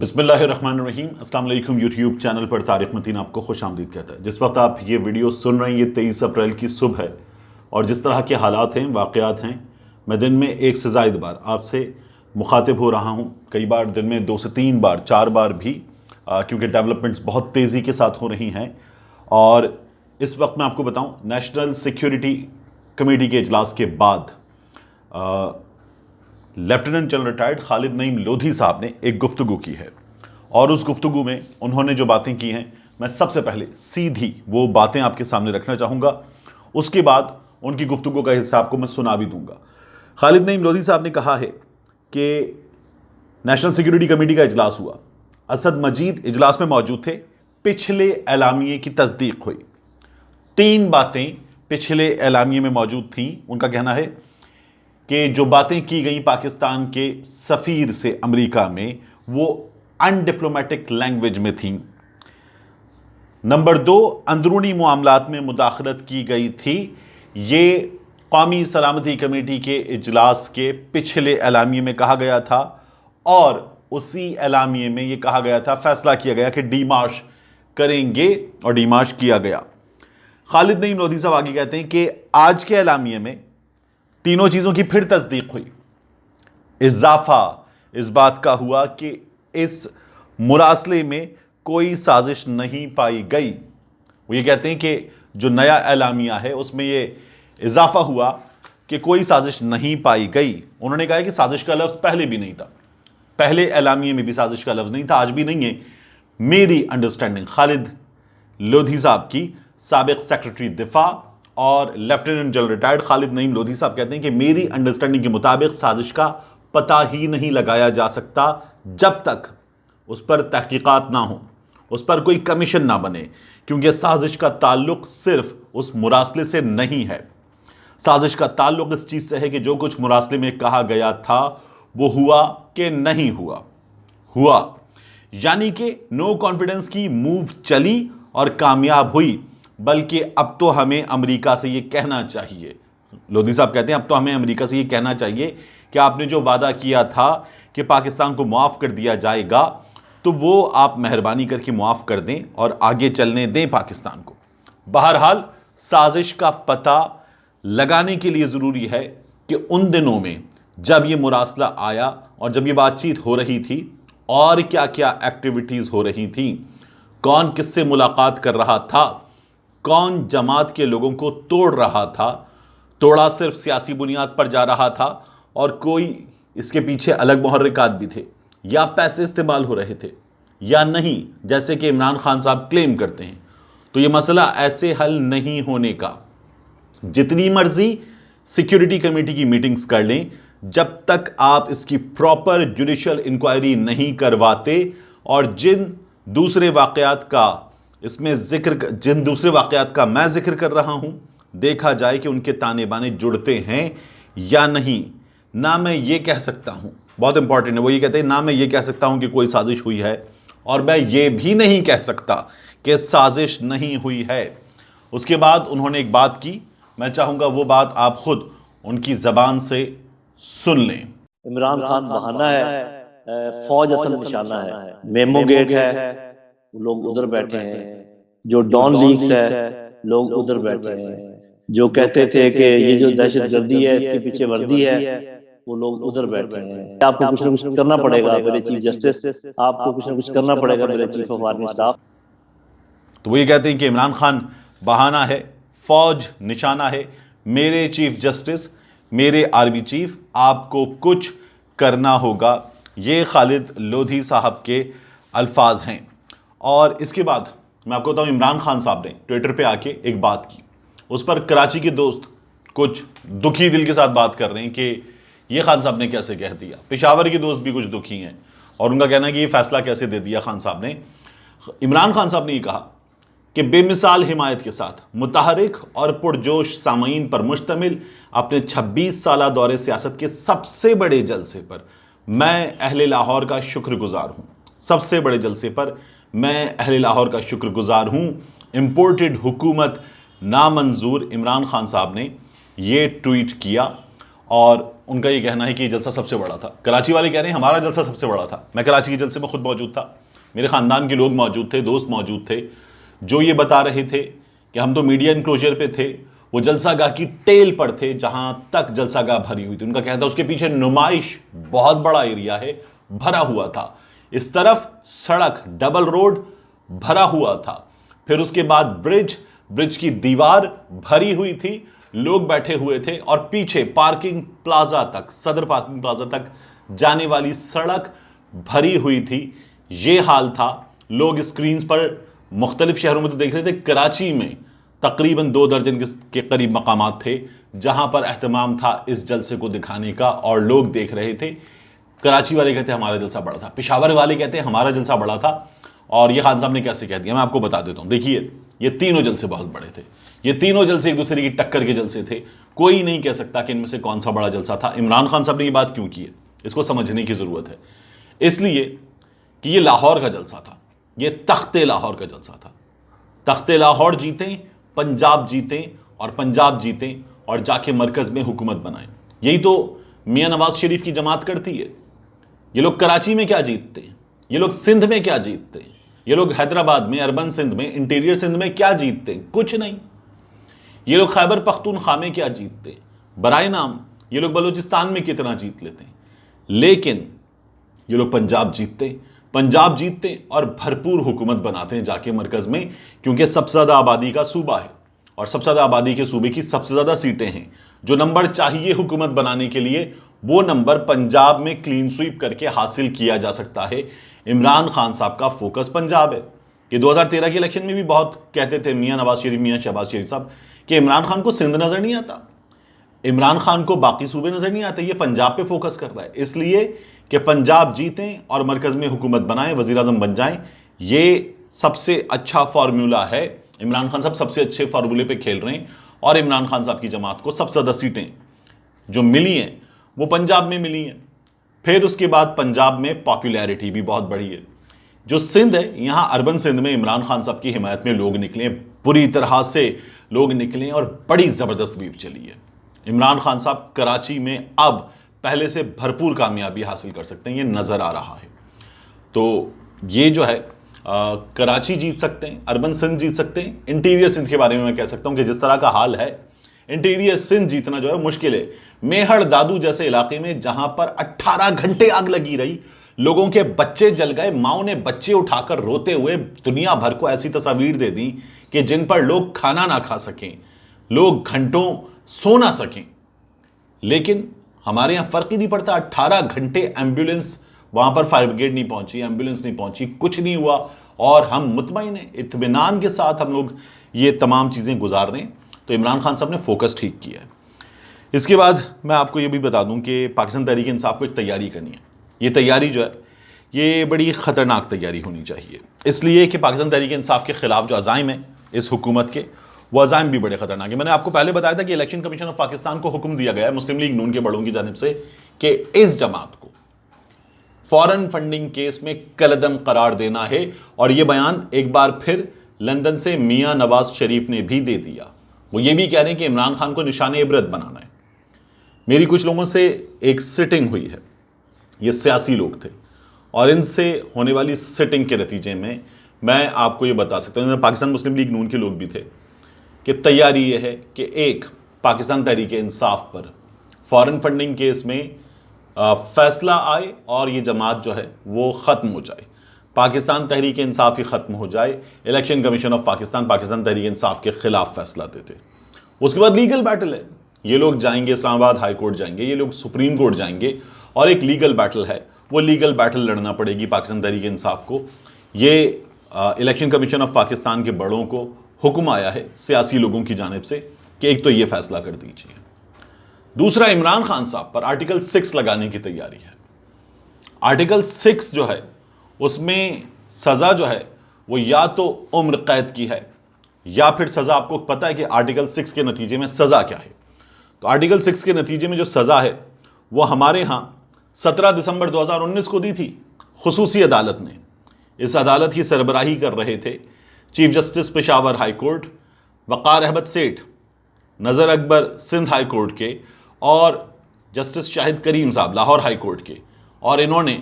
बिस्मिल्लाहिर्रहमानिर्रहीम। अस्सलाम वालेकुम। यूट्यूब चैनल पर तारिक मतीन आपको खुश आमदीद कहता है। जिस वक्त आप ये वीडियो सुन रहे हैं ये 23 अप्रैल की सुबह है और जिस तरह के हालात हैं, वाक़यात हैं, मैं दिन में एक से ज़ायद बार आपसे मुखातिब हो रहा हूँ। कई बार दिन में 2 से 3 बार 4 बार भी, क्योंकि डेवलपमेंट्स बहुत तेज़ी के साथ हो रही हैं। और इस वक्त मैं आपको बताऊँ, नेशनल सिक्योरिटी कमेटी के इजलास के बाद lieutenant general retired Khalid Naeem Lodhi साहब ने एक गुफ्तगू की है और उस गुफ्तगू में उन्होंने जो बातें की हैं, मैं सबसे पहले सीधी वो बातें आपके सामने रखना चाहूँगा। उसके बाद उनकी गुफ्तगू का हिस्सा आपको मैं सुना भी दूंगा। खालिद नईम लोधी साहब ने कहा है कि नेशनल सिक्योरिटी कमेटी का इजलास हुआ, असद मजीद इजलास में मौजूद थे, पिछले एलामिये की तस्दीक हुई। 3 बातें पिछले एलामिये में मौजूद थीं। उनका कहना है कि जो बातें की गई पाकिस्तान के सफ़ीर से अमेरिका में, वो अनडिप्लोमेटिक लैंग्वेज में थीं। नंबर 2, अंदरूनी मामलात में मुदाखलत की गई थी। ये कौमी सलामती कमेटी के इजलास के पिछले एलामिये में कहा गया था और उसी एलामिये में ये कहा गया था, फैसला किया गया कि डीमार्श करेंगे और डीमार्श किया गया। खालिद नईम लोधी साहब आगे कहते हैं कि आज के एलामिये में तीनों चीज़ों की फिर तस्दीक हुई। इजाफा इस बात का हुआ कि इस मुरासले में कोई साजिश नहीं पाई गई। वो ये कहते हैं कि जो नया एलामिया है उसमें ये इजाफा हुआ कि कोई साजिश नहीं पाई गई। उन्होंने कहा कि साजिश का लफ्ज़ पहले भी नहीं था, पहले एलामिये में भी साजिश का लफ्ज़ नहीं था, आज भी नहीं है। मेरी अंडरस्टैंडिंग, खालिद लोधी साहब की साबिक सेक्रेटरी दिफा और lieutenant general retired Khalid Naeem Lodhi साहब कहते हैं कि मेरी अंडरस्टैंडिंग के मुताबिक साजिश का पता ही नहीं लगाया जा सकता जब तक उस पर तहकीकात ना हो, उस पर कोई कमीशन ना बने, क्योंकि साजिश का ताल्लुक सिर्फ उस मुरासले से नहीं है। साजिश का ताल्लुक इस चीज़ से है कि जो कुछ मुरासले में कहा गया था वो हुआ कि नहीं हुआ। यानी कि नो कॉन्फिडेंस की मूव चली और कामयाब हुई। बल्कि अब तो हमें अमेरिका से ये कहना चाहिए, लोधी साहब कहते हैं, अब तो हमें अमेरिका से ये कहना चाहिए कि आपने जो वादा किया था कि पाकिस्तान को मुआफ़ कर दिया जाएगा, तो वो आप मेहरबानी करके मुआफ़ कर दें और आगे चलने दें पाकिस्तान को। बहरहाल साजिश का पता लगाने के लिए ज़रूरी है कि उन दिनों में जब ये मुरासला आया और जब ये बातचीत हो रही थी और क्या क्या एक्टिविटीज़ हो रही थी, कौन किससे मुलाकात कर रहा था, कौन जमात के लोगों को तोड़ रहा था, तोड़ा सिर्फ सियासी बुनियाद पर जा रहा था और कोई इसके पीछे अलग मुहर्रिकात भी थे, या पैसे इस्तेमाल हो रहे थे या नहीं, जैसे कि इमरान खान साहब क्लेम करते हैं। तो ये मसला ऐसे हल नहीं होने का। जितनी मर्जी सिक्योरिटी कमेटी की मीटिंग्स कर लें, जब तक आप इसकी प्रॉपर जुडिशियल इंक्वायरी नहीं करवाते और जिन दूसरे वाक़यात का मैं जिक्र कर रहा हूं, देखा जाए कि उनके ताने बाने जुड़ते हैं या नहीं। ना मैं ये कह सकता हूं, बहुत इंपॉर्टेंट है, वो ये कहते हैं, ना मैं ये कह सकता हूं कि कोई साजिश हुई है और मैं ये भी नहीं कह सकता कि साजिश नहीं हुई है। उसके बाद उन्होंने एक बात की, मैं चाहूंगा वो बात आप खुद उनकी जबान से सुन लें। इमरान खान बहाना है, फौज असल निशाना है, मेमो गेट है, लोग उधर बैठे हैं, जो डॉन लीग्स है लोग उधर बैठे हैं, जो कहते थे कि ये जो दहशतगर्दी है इसके पीछे वर्दी है, वो लोग उधर बैठे हैं। आपको कुछ ना कुछ करना पड़ेगा मेरे चीफ जस्टिस, आपको कुछ ना कुछ करना पड़ेगा मेरे चीफ ऑफ आर्मी स्टाफ। तो वो ये कहते हैं कि इमरान खान बहाना है, फौज निशाना है, मेरे चीफ जस्टिस, मेरे आर्मी चीफ, आपको कुछ करना होगा। ये खालिद लोधी साहब के अल्फाज हैं। और इसके बाद मैं आपको बताऊं, इमरान खान साहब ने ट्विटर पे आके एक बात की, उस पर कराची के दोस्त कुछ दुखी दिल के साथ बात कर रहे हैं कि ये खान साहब ने कैसे कह दिया। पेशावर के दोस्त भी कुछ दुखी हैं और उनका कहना है कि ये फैसला कैसे दे दिया खान साहब ने। इमरान खान साहब ने ये कहा कि बेमिसाल हिमायत के साथ मुतहरिक और पुरजोश सामईन पर मुश्तमिल अपने 26 साला दौरे सियासत के सबसे बड़े जलसे पर मैं अहले लाहौर का शुक्रगुजार हूँ। सबसे बड़े जलसे पर मैं अहले लाहौर का शुक्रगुजार हूँ। इम्पोर्टेड हुकूमत नामंजूर, इमरान खान साहब ने ये ट्वीट किया और ان کا یہ کہنا ہے کہ یہ جلسہ سب سے بڑا تھا. کراچی والے کہہ رہے ہیں ہمارا جلسہ سب سے بڑا تھا. میں کراچی کے جلسے میں خود موجود تھا, میرے خاندان کے لوگ موجود تھے, دوست موجود تھے, جو یہ بتا رہے تھے کہ ہم تو میڈیا انکلوجر پہ تھے, وہ جلسہ گاہ کی ٹیل پر تھے جہاں تک جلسہ گاہ بھری ہوئی تھی. ان کا کہنا تھا اس کے پیچھے نمائش بہت بڑا ایریا ہے, بھرا ہوا تھا, اس طرف سڑک ڈبل روڈ بھرا ہوا تھا, پھر اس کے بعد برج کی دیوار بھری ہوئی تھی, لوگ بیٹھے ہوئے تھے, اور پیچھے پارکنگ پلازا تک, صدر پارکنگ پلازا تک جانے والی سڑک بھری ہوئی تھی. یہ حال تھا. لوگ اسکرینز پر مختلف شہروں میں تو دیکھ رہے تھے, کراچی میں تقریباً 2 درجن کے قریب مقامات تھے جہاں پر اہتمام تھا اس جلسے کو دکھانے کا, اور لوگ دیکھ رہے تھے. کراچی والے کہتے ہیں ہمارا جلسہ بڑا تھا, پشاور والے کہتے ہیں ہمارا جلسہ بڑا تھا. اور یہ خان صاحب نے کیسے کہہ دیا میں آپ کو بتا دیتا ہوں. دیکھیے یہ تینوں جلسے بہت بڑے تھے, یہ تینوں جلسے ایک دوسرے کی ٹکر کے جلسے تھے. کوئی نہیں کہہ سکتا کہ ان میں سے کون سا بڑا جلسہ تھا. عمران خان صاحب نے یہ بات کیوں کی ہے, اس کو سمجھنے کی ضرورت ہے. اس لیے کہ یہ لاہور کا جلسہ تھا, یہ تخت لاہور کا جلسہ تھا. تخت لاہور جیتیں, پنجاب جیتیں, اور پنجاب جیتیں اور جا کے مرکز میں حکومت بنائیں. یہی تو میاں نواز شریف کی جماعت کرتی ہے. یہ لوگ کراچی میں کیا جیتتے ہیں, یہ لوگ سندھ میں کیا جیتتے ہیں, یہ لوگ حیدرآباد میں, اربن سندھ میں, انٹیریئر سندھ میں کیا جیتتے ہیں, کچھ نہیں. یہ لوگ خیبر پختونخوا میں کیا جیتتے ہیں, برائے نام. یہ لوگ بلوچستان میں کتنا جیت لیتے ہیں, لیکن یہ لوگ پنجاب جیتتے اور بھرپور حکومت بناتے ہیں جا کے مرکز میں, کیونکہ سب سے زیادہ آبادی کا صوبہ ہے, اور سب سے زیادہ آبادی کے صوبے کی سب سے زیادہ سیٹیں ہیں. جو نمبر چاہیے حکومت بنانے کے لیے, وہ نمبر پنجاب میں کلین سویپ کر کے حاصل کیا جا سکتا ہے. عمران خان صاحب کا فوکس پنجاب ہے. یہ 2013 کے الیکشن میں بھی بہت کہتے تھے میاں نواز شریف, میاں شہباز شریف صاحب, کہ عمران خان کو سندھ نظر نہیں آتا, عمران خان کو باقی صوبے نظر نہیں آتے, یہ پنجاب پہ فوکس کر رہا ہے. اس لیے کہ پنجاب جیتیں اور مرکز میں حکومت بنائیں, وزیر اعظم بن جائیں. یہ سب سے اچھا فارمولا ہے. عمران خان صاحب سب سے اچھے فارمولے پہ کھیل رہے ہیں, اور عمران خان صاحب کی جماعت کو سب سے زیادہ سیٹیں جو ملی ہیں وہ پنجاب میں ملی ہیں. پھر اس کے بعد پنجاب میں پاپولیرٹی بھی بہت بڑی ہے. جو سندھ ہے, یہاں اربن سندھ میں عمران خان صاحب کی حمایت میں لوگ نکلے, بری طرح سے لوگ نکلے, اور بڑی زبردست ویو چلی ہے. عمران خان صاحب کراچی میں اب پہلے سے بھرپور کامیابی حاصل کر سکتے ہیں, یہ نظر آ رہا ہے. تو یہ جو ہے کراچی جیت سکتے ہیں, اربن سندھ جیت سکتے ہیں. انٹیریئر سندھ کے بارے میں میں کہہ سکتا ہوں کہ جس طرح کا حال ہے, انٹیریئر سندھ جیتنا جو ہے مشکل ہے. میہر دادو جیسے علاقے میں جہاں پر 18 گھنٹے آگ لگی رہی, لوگوں کے بچے جل گئے, ماؤں نے بچے اٹھا کر روتے ہوئے دنیا بھر کو ایسی تصاویر دے دیں کہ جن پر لوگ کھانا نہ کھا سکیں, لوگ گھنٹوں سو نہ سکیں. لیکن ہمارے یہاں فرق ہی نہیں پڑتا. 18 گھنٹے ایمبولنس وہاں پر, فائر بریگیڈ نہیں پہنچی, ایمبولنس نہیں پہنچی, کچھ نہیں ہوا, اور ہم مطمئن ہیں, اطمینان کے ساتھ ہم لوگ یہ تمام چیزیں گزار رہے ہیں. تو عمران خان صاحب نے فوکس ٹھیک کیا ہے. اس کے بعد میں آپ کو یہ بھی بتا دوں کہ پاکستان تحریک انصاف کو ایک تیاری کرنی ہے. یہ تیاری جو ہے یہ بڑی خطرناک تیاری ہونی چاہیے, اس لیے کہ پاکستان تحریک انصاف کے خلاف جو عزائم ہیں اس حکومت کے, وہ عزائم بھی بڑے خطرناک ہیں. میں نے آپ کو پہلے بتایا تھا کہ الیکشن کمیشن آف پاکستان کو حکم دیا گیا ہے مسلم لیگ نون کے بڑوں کی جانب سے کہ اس جماعت کو فورن فنڈنگ کیس میں کالعدم قرار دینا ہے. اور یہ بیان ایک بار پھر لندن سے میاں نواز شریف نے بھی دے دیا. وہ یہ بھی کہہ رہے ہیں کہ عمران خان کو نشان عبرت بنانا ہے. میری کچھ لوگوں سے ایک سٹنگ ہوئی ہے, یہ سیاسی لوگ تھے, اور ان سے ہونے والی سٹنگ کے نتیجے میں آپ کو یہ بتا سکتا ہوں, پاکستان مسلم لیگ نون کے لوگ بھی تھے, کہ تیاری یہ ہے کہ ایک پاکستان تحریک انصاف پر فورن فنڈنگ کیس میں فیصلہ آئے اور یہ جماعت جو ہے وہ ختم ہو جائے, پاکستان تحریک انصاف ہی ختم ہو جائے, election commission of Pakistan Pakistan Tehreek Insaf کے خلاف فیصلہ دیتے. اس کے بعد لیگل بیٹل ہے, یہ لوگ جائیں گے اسلام آباد ہائی کورٹ جائیں گے, یہ لوگ سپریم کورٹ جائیں گے, اور ایک لیگل بیٹل ہے, وہ لیگل بیٹل لڑنا پڑے گی پاکستان تحریک انصاف کو. یہ الیکشن کمیشن آف پاکستان کے بڑوں کو حکم آیا ہے سیاسی لوگوں کی جانب سے کہ ایک تو یہ فیصلہ کر دیجیے. دوسرا, عمران خان صاحب پر آرٹیکل 6 لگانے کی تیاری ہے. آرٹیکل 6 جو ہے اس میں سزا جو ہے وہ یا تو عمر قید کی ہے, یا پھر سزا, آپ کو پتہ ہے کہ آرٹیکل 6 کے نتیجے میں سزا کیا ہے. تو آرٹیکل 6 کے نتیجے میں جو سزا ہے وہ ہمارے ہاں 17 دسمبر 2019 کو دی تھی خصوصی عدالت نے. اس عدالت کی سربراہی کر رہے تھے chief justice Peshawar high court Waqar Ahmed Seth, Nazar Akbar Sindh high court کے, اور जस्टिस शाहिद करीम साहब लाहौर हाई कोर्ट के, और इन्होंने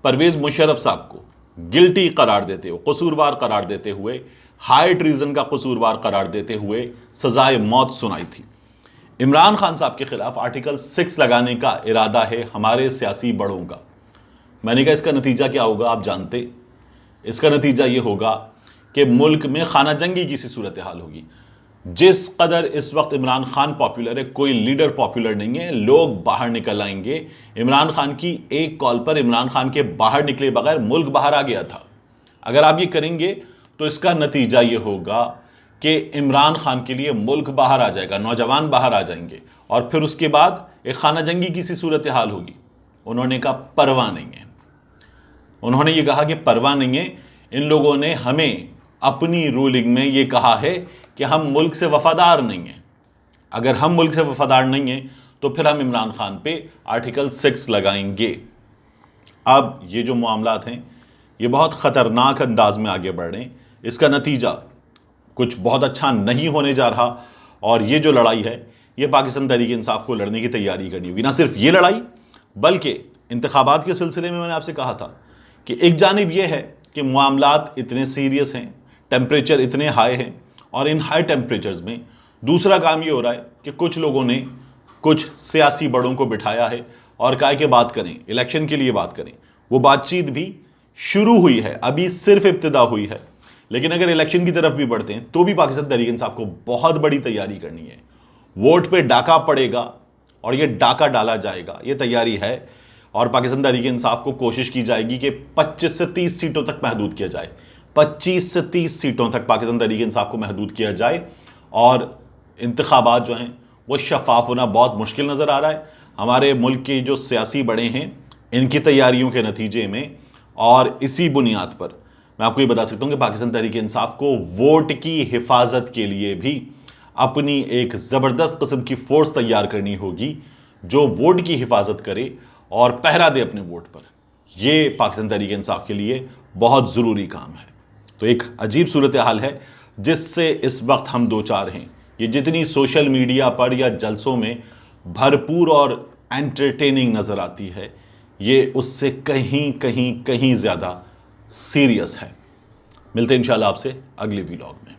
परवेज मुशर्रफ साहब को गिल्टी करार देते हुए, कसूरवार करार देते हुए, हाई ट्रीजन का कसूरवार करार देते हुए सजाए मौत सुनाई थी। इमरान खान साहब के खिलाफ आर्टिकल 6 लगाने का इरादा है हमारे सियासी बड़ों का। मैंने कहा इसका नतीजा क्या होगा आप जानते? इसका नतीजा ये होगा कि मुल्क में खाना जंगी की सी सूरत हाल होगी। जिस कदर इस वक्त इमरान खान पॉपुलर है, कोई लीडर पॉपुलर नहीं है, लोग बाहर निकल आएंगे। इमरान खान की एक कॉल पर इमरान खान के बाहर निकले बगैर मुल्क बाहर आ गया था। अगर आप ये करेंगे तो इसका नतीजा ये होगा कि इमरान खान के लिए मुल्क बाहर आ जाएगा, नौजवान बाहर आ जाएंगे, और फिर उसके बाद एक खाना जंगी की सी सूरत हाल होगी। उन्होंने कहा परवाह नहीं है, उन्होंने ये कहा कि परवाह नहीं है। इन लोगों ने हमें अपनी रूलिंग में ये कहा है कि हम मुल्क से वफादार नहीं हैं। अगर हम मुल्क से वफादार नहीं हैं तो फिर हम इमरान खान पे आर्टिकल 6 लगाएंगे। अब ये जो मामलात हैं ये बहुत ख़तरनाक अंदाज में आगे बढ़ रहे हैं। इसका नतीजा कुछ बहुत अच्छा नहीं होने जा रहा, और ये जो लड़ाई है ये पाकिस्तान तहरीक इंसाफ को लड़ने की तैयारी करनी होगी। ना सिर्फ ये लड़ाई, बल्कि इंतखाबात के सिलसिले में मैंने आपसे कहा था कि एक जानिब ये है कि मामलात इतने सीरियस हैं, टेम्परेचर इतने हाई हैं, और इन हाई टेम्परेचर्स में दूसरा काम ये हो रहा है कि कुछ लोगों ने कुछ सियासी बड़ों को बिठाया है और कहा कि बात करें, इलेक्शन के लिए बात करें। वो बातचीत भी शुरू हुई है, अभी सिर्फ इब्तिदा हुई है, लेकिन अगर इलेक्शन की तरफ भी बढ़ते हैं तो भी पाकिस्तान तहरीक इंसाफ को बहुत बड़ी तैयारी करनी है। वोट पे डाका पड़ेगा और ये डाका डाला जाएगा, ये तैयारी है। और पाकिस्तान तहरीक इंसाफ को कोशिश की जाएगी कि 25 से 30 सीटों तक महदूद किया जाए, 25 से 30 सीटों तक पाकिस्तान तहरीक इंसाफ को महदूद किया जाए। और इंतखाबात जो हैं वो शफाफ होना बहुत मुश्किल नज़र आ रहा है हमारे मुल्क के जो सियासी बड़े हैं इनकी तैयारियों के नतीजे में। और इसी बुनियाद पर मैं आपको ये बता सकता हूँ कि पाकिस्तान तहरीक इंसाफ को वोट की हिफाजत के लिए भी अपनी एक ज़बरदस्त किस्म की फोर्स तैयार करनी होगी जो वोट की हिफाजत करे और पहरा दे अपने वोट पर। यह पाकिस्तान तहरीक इंसाफ के लिए बहुत ज़रूरी काम है। तो एक अजीब सूरत हाल है जिससे इस वक्त हम दो चार हैं। ये जितनी सोशल मीडिया पर या जलसों में भरपूर और एंटरटेनिंग नज़र आती है, ये उससे कहीं कहीं कहीं ज़्यादा सीरियस है। मिलते हैं इंशाल्लाह आपसे अगले वीलॉग में।